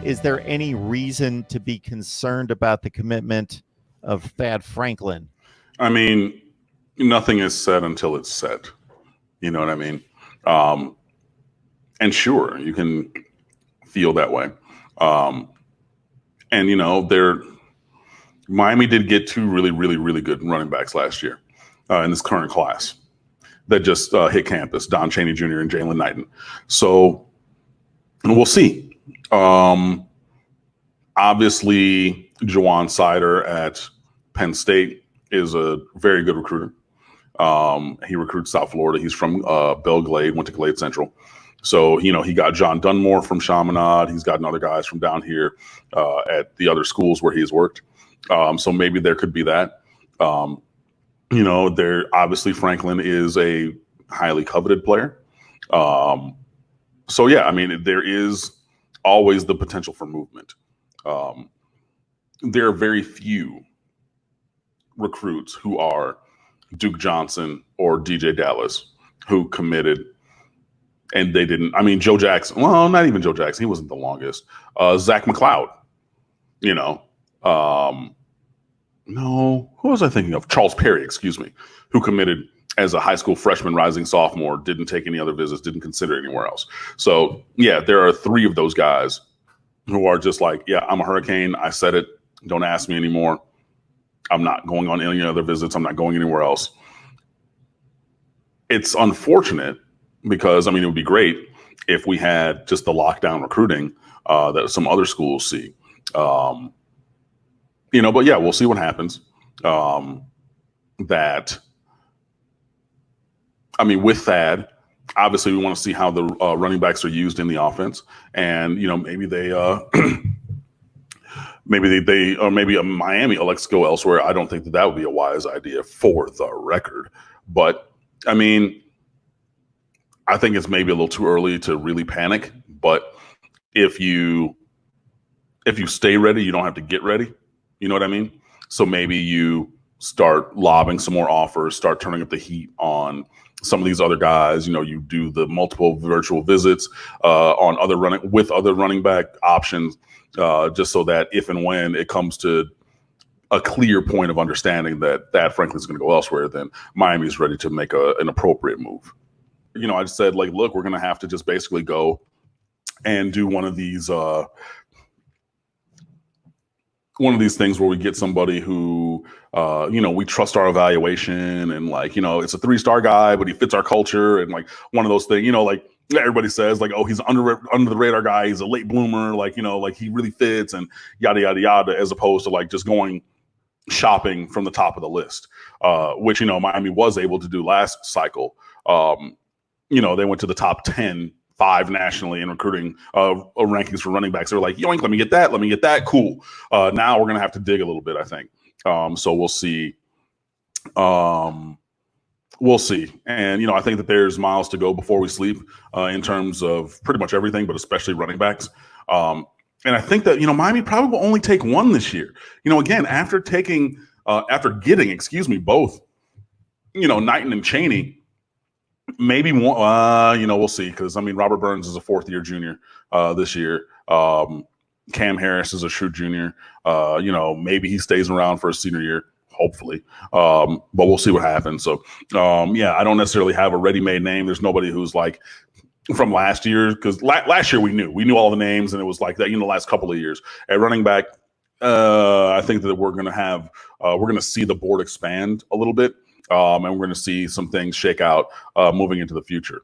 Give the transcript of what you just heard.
is there any reason to be concerned about the commitment of Thad Franklin? I mean, nothing is said until it's said. You know what I mean? And sure, you can feel that way. And, you know, Miami did get two really, really, really good running backs last year in this current class that just hit campus, Don Chaney Jr. and Jalen Knighton. So we'll see. Obviously, Jawan Sider at Penn State is a very good recruiter. He recruits South Florida. He's from Belle Glade, went to Glade Central. So, you know, he got John Dunmore from Chaminade. He's gotten other guys from down here at the other schools where he's worked. So maybe there could be that. You know, obviously Franklin is a highly coveted player. So, yeah, I mean, there is always the potential for movement. There are very few recruits who are Duke Johnson or DJ Dallas who committed and they didn't. I mean, Joe Jackson. Well, not even Joe Jackson. He wasn't the longest. Zach McLeod. You know. No, who was I thinking of? Charles Perry, excuse me, who committed as a high school freshman, rising sophomore, didn't take any other visits, didn't consider anywhere else. So, yeah, there are three of those guys who are just like, yeah, I'm a Hurricane. I said it. Don't ask me anymore. I'm not going on any other visits. I'm not going anywhere else. It's unfortunate because, I mean, it would be great if we had just the lockdown recruiting that some other schools see. You know, but yeah, we'll see what happens. With Thad, obviously we want to see how the running backs are used in the offense. And, you know, maybe maybe a Miami elects to go elsewhere. I don't think that would be a wise idea for the record. But, I mean, I think it's maybe a little too early to really panic. But if you stay ready, you don't have to get ready. You know what I mean? So maybe you start lobbing some more offers, start turning up the heat on some of these other guys. You know, you do the multiple virtual visits on other running back options, just so that if and when it comes to a clear point of understanding that Thad Franklin's going to go elsewhere, then Miami's ready to make an appropriate move. You know, I just said, like, look, we're going to have to just basically go and do one of these things where we get somebody who, you know, we trust our evaluation and, like, you know, it's a 3-star guy, but he fits our culture. And, like, one of those things, you know, like everybody says, like, oh, he's under the radar guy. He's a late bloomer. Like, you know, like he really fits and yada, yada, yada, as opposed to like just going shopping from the top of the list, which, you know, Miami was able to do last cycle. You know, they went to the top 5 nationally in recruiting rankings for running backs. They're like, yoink, let me get that. Cool. Now we're going to have to dig a little bit, I think. So we'll see. We'll see. And, you know, I think that there's miles to go before we sleep in terms of pretty much everything, but especially running backs. And I think that, you know, Miami probably will only take one this year. You know, again, after getting, both, you know, Knighton and Chaney, maybe one, you know, we'll see. Because, I mean, Robert Burns is a 4th-year junior this year. Cam Harris is a true junior. You know, maybe he stays around for a senior year, hopefully. But we'll see what happens. So, yeah, I don't necessarily have a ready-made name. There's nobody who's like from last year, because last year we knew all the names, and it was like that, you know, the last couple of years. At running back, I think that we're going to see the board expand a little bit. And we're going to see some things shake out moving into the future.